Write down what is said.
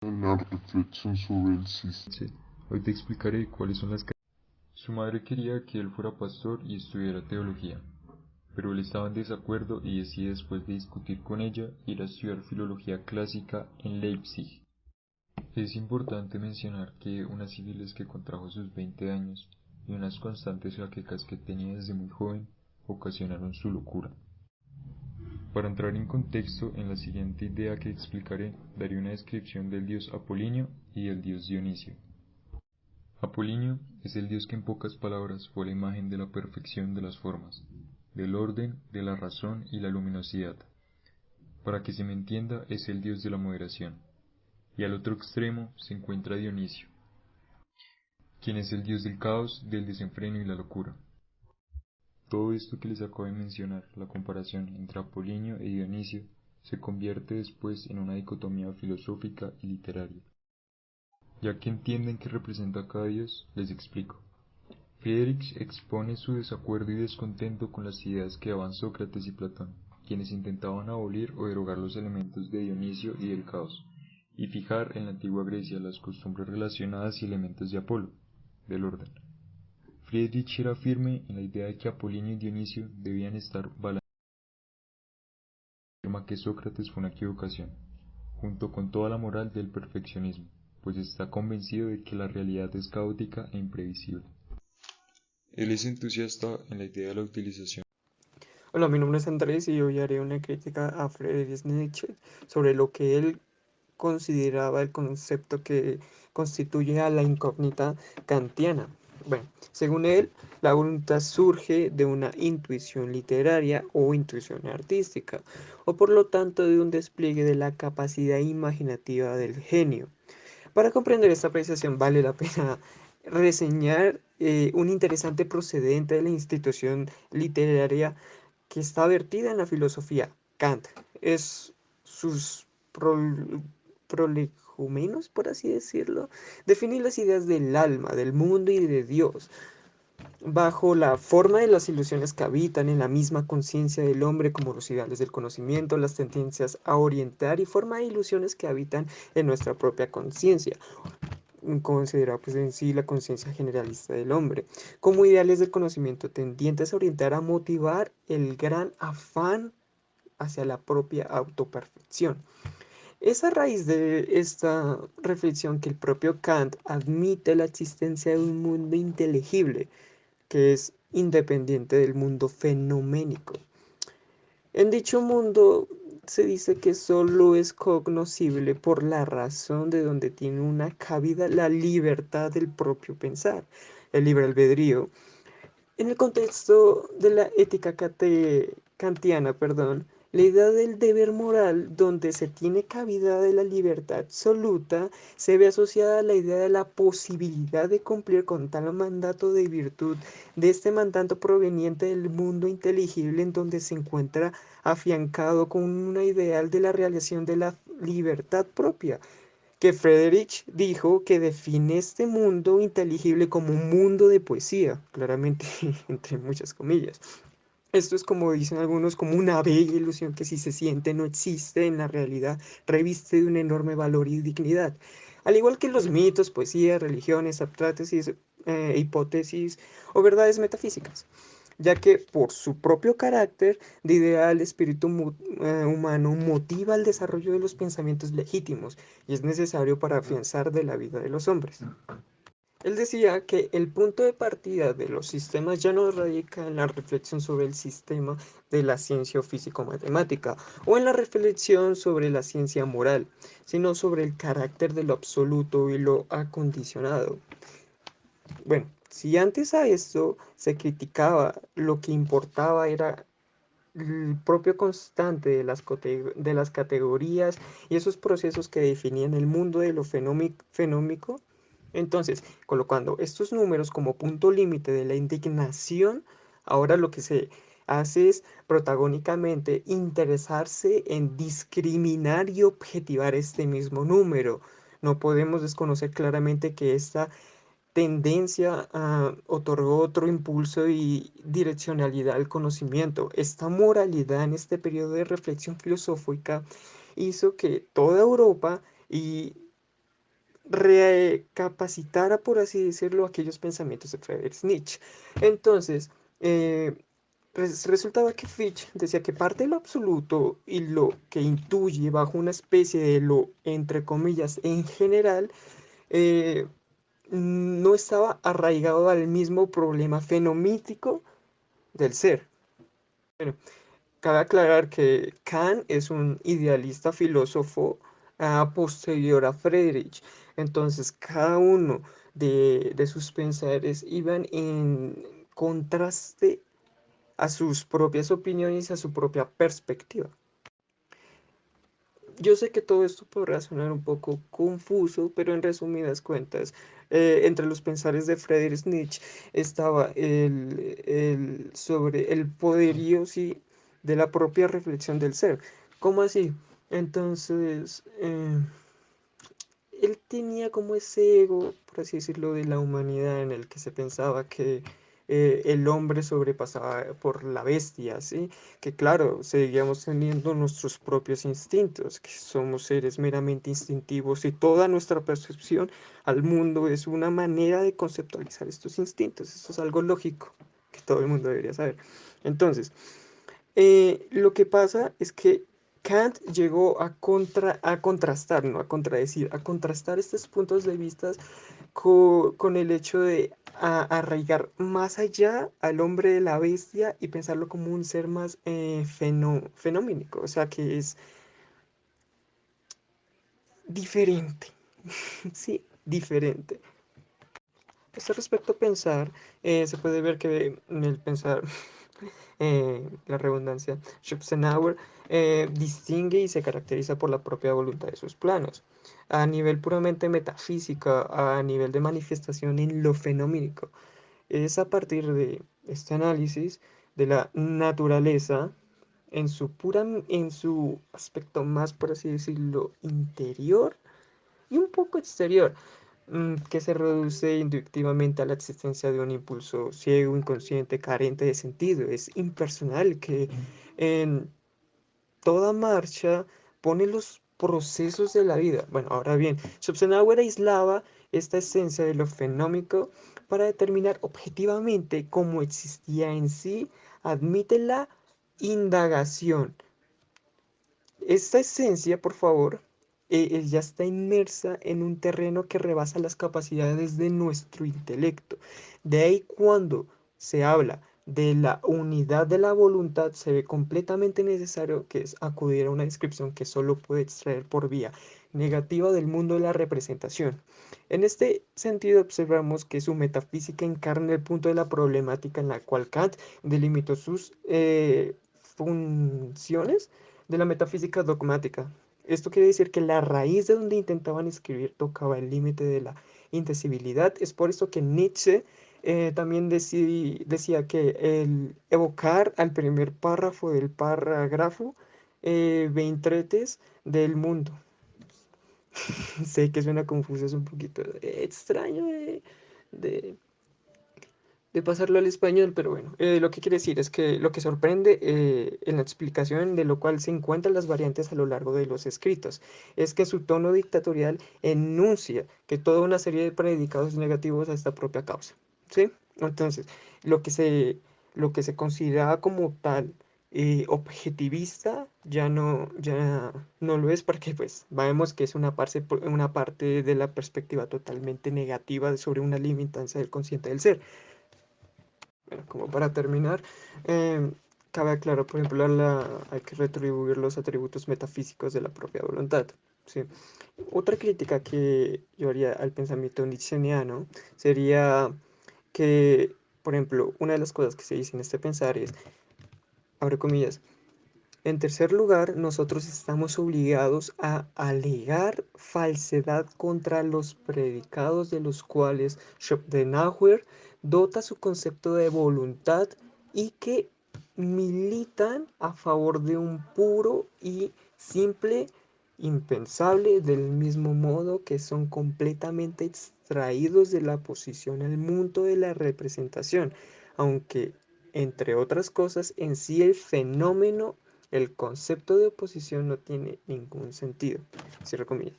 La reflexión sobre el sistema. Hoy te explicaré cuáles son las características. Su madre quería que él fuera pastor y estudiara teología, pero él estaba en desacuerdo y decide, después de discutir con ella, ir a estudiar filología clásica en Leipzig. Es importante mencionar que unas sífilis que contrajo a sus 20 años y unas constantes jaquecas que tenía desde muy joven ocasionaron su locura. Para entrar en contexto, en la siguiente idea que explicaré, daré una descripción del dios Apolinio y del dios Dionisio. Apolinio es el dios que en pocas palabras fue la imagen de la perfección de las formas, del orden, de la razón y la luminosidad. Para que se me entienda, es el dios de la moderación. Y al otro extremo se encuentra Dionisio, quien es el dios del caos, del desenfreno y la locura. Todo esto que les acabo de mencionar, la comparación entre Apolinio y Dionisio, se convierte después en una dicotomía filosófica y literaria. Ya que entienden que representa a cada dios, les explico. Friedrich expone su desacuerdo y descontento con las ideas que daban Sócrates y Platón, quienes intentaban abolir o derogar los elementos de Dionisio y del caos, y fijar en la antigua Grecia las costumbres relacionadas y elementos de Apolo, del orden. Friedrich era firme en la idea de que Apolinio y Dionisio debían estar balanceados, y afirma que Sócrates fue una equivocación, junto con toda la moral del perfeccionismo, pues está convencido de que la realidad es caótica e imprevisible. Él es entusiasta en la idea de la utilización. Hola, mi nombre es Andrés y hoy haré una crítica a Friedrich Nietzsche sobre lo que él consideraba el concepto que constituye a la incógnita kantiana. Bueno, según él, la voluntad surge de una intuición literaria o intuición artística, o por lo tanto de un despliegue de la capacidad imaginativa del genio. Para comprender esta apreciación vale la pena reseñar un interesante procedente de la institución literaria que está vertida en la filosofía. Kant es sus prolegómenos, por así decirlo, definir las ideas del alma, del mundo y de Dios, bajo la forma de las ilusiones que habitan en la misma conciencia del hombre, como los ideales del conocimiento, las tendencias a orientar y forma de ilusiones que habitan en nuestra propia conciencia, considerado pues en sí la conciencia generalista del hombre, como ideales del conocimiento tendientes a orientar, a motivar el gran afán hacia la propia autoperfección. Es a raíz de esta reflexión que el propio Kant admite la existencia de un mundo inteligible, que es independiente del mundo fenoménico. En dicho mundo se dice que solo es cognoscible por la razón de donde tiene una cabida la libertad del propio pensar, el libre albedrío. En el contexto de la ética kantiana, perdón, la idea del deber moral, donde se tiene cabida de la libertad absoluta, se ve asociada a la idea de la posibilidad de cumplir con tal mandato de virtud, de este mandato proveniente del mundo inteligible en donde se encuentra afiancado con una ideal de la realización de la libertad propia, que Friedrich dijo que define este mundo inteligible como un mundo de poesía, claramente entre muchas comillas. Esto es, como dicen algunos, como una bella ilusión que, si se siente, no existe en la realidad, reviste de un enorme valor y dignidad. Al igual que los mitos, poesías, religiones, abstractos, hipótesis o verdades metafísicas, ya que por su propio carácter de ideal, el espíritu humano motiva el desarrollo de los pensamientos legítimos y es necesario para afianzar de la vida de los hombres. Él decía que el punto de partida de los sistemas ya no radica en la reflexión sobre el sistema de la ciencia físico-matemática o en la reflexión sobre la ciencia moral, sino sobre el carácter de lo absoluto y lo acondicionado. Bueno, si antes a esto se criticaba, lo que importaba era el propio constante de las categorías y esos procesos que definían el mundo de lo fenómico. Entonces, colocando estos números como punto límite de la indignación, ahora lo que se hace es protagónicamente interesarse en discriminar y objetivar este mismo número. No podemos desconocer claramente que esta tendencia otorgó otro impulso y direccionalidad al conocimiento. Esta moralidad en este periodo de reflexión filosófica hizo que toda Europa y recapacitara, por así decirlo, aquellos pensamientos de Friedrich Nietzsche. Entonces, eh, resultaba que Fichte decía que parte de lo absoluto y lo que intuye bajo una especie de lo, entre comillas, en general, eh, no estaba arraigado al mismo problema fenomítico del ser. Bueno, cabe aclarar que Kant es un idealista filósofo posterior a Friedrich. Entonces, cada uno de sus pensares iban en contraste a sus propias opiniones y a su propia perspectiva. Yo sé que todo esto podrá sonar un poco confuso, pero en resumidas cuentas, entre los pensares de Friedrich Nietzsche estaba sobre el poderío, sí, de la propia reflexión del ser. ¿Cómo así? Entonces, él tenía como ese ego, por así decirlo, de la humanidad en el que se pensaba que el hombre sobrepasaba por la bestia, ¿sí? Que claro, seguíamos teniendo nuestros propios instintos, que somos seres meramente instintivos y toda nuestra percepción al mundo es una manera de conceptualizar estos instintos. Esto es algo lógico que todo el mundo debería saber. Entonces, lo que pasa es que Kant llegó a contrastar, no a contradecir, a contrastar estos puntos de vista con el hecho de arraigar más allá al hombre de la bestia y pensarlo como un ser más fenomínico, o sea que es diferente, sí, diferente. Este respecto a pensar, se puede ver que en el pensar la redundancia, Schopenhauer distingue y se caracteriza por la propia voluntad de sus planos. A nivel puramente metafísica, a nivel de manifestación en lo fenomínico. Es a partir de este análisis de la naturaleza en su aspecto más, por así decirlo, interior y un poco exterior, que se reduce inductivamente a la existencia de un impulso ciego, inconsciente, carente de sentido. Es impersonal que en toda marcha pone los procesos de la vida. Bueno, ahora bien, Schopenhauer aislaba esta esencia de lo fenómico para determinar objetivamente cómo existía en sí, admite la indagación. Esta esencia, por favor, ya está inmersa en un terreno que rebasa las capacidades de nuestro intelecto. De ahí cuando se habla de la unidad de la voluntad, se ve completamente necesario que es acudir a una descripción que solo puede extraer por vía negativa del mundo de la representación. En este sentido observamos que su metafísica encarna el punto de la problemática en la cual Kant delimitó sus funciones de la metafísica dogmática. Esto quiere decir que la raíz de donde intentaban escribir tocaba el límite de la indecibilidad. Es por eso que Nietzsche también decía que el evocar al primer párrafo del parágrafo veintretes del mundo. Sé que suena confuso, es un poquito extraño de, de pasarlo al español, pero bueno, lo que quiere decir es que lo que sorprende en la explicación de lo cual se encuentran las variantes a lo largo de los escritos es que su tono dictatorial enuncia que toda una serie de predicados negativos a esta propia causa, ¿sí? Entonces, lo que lo que se consideraba como tal objetivista ya no lo es porque pues vemos que es una parte de la perspectiva totalmente negativa sobre una limitancia del consciente del ser. Bueno, como para terminar, cabe aclarar, por ejemplo, hay que retribuir los atributos metafísicos de la propia voluntad. ¿Sí? Otra crítica que yo haría al pensamiento nietzscheano sería que, por ejemplo, una de las cosas que se dice en este pensar es, abre comillas, en tercer lugar, nosotros estamos obligados a alegar falsedad contra los predicados de los cuales Schopenhauer dota su concepto de voluntad y que militan a favor de un puro y simple impensable del mismo modo que son completamente extraídos de la posición al mundo de la representación, aunque entre otras cosas en sí el fenómeno el concepto de oposición no tiene ningún sentido. Cierro comillas.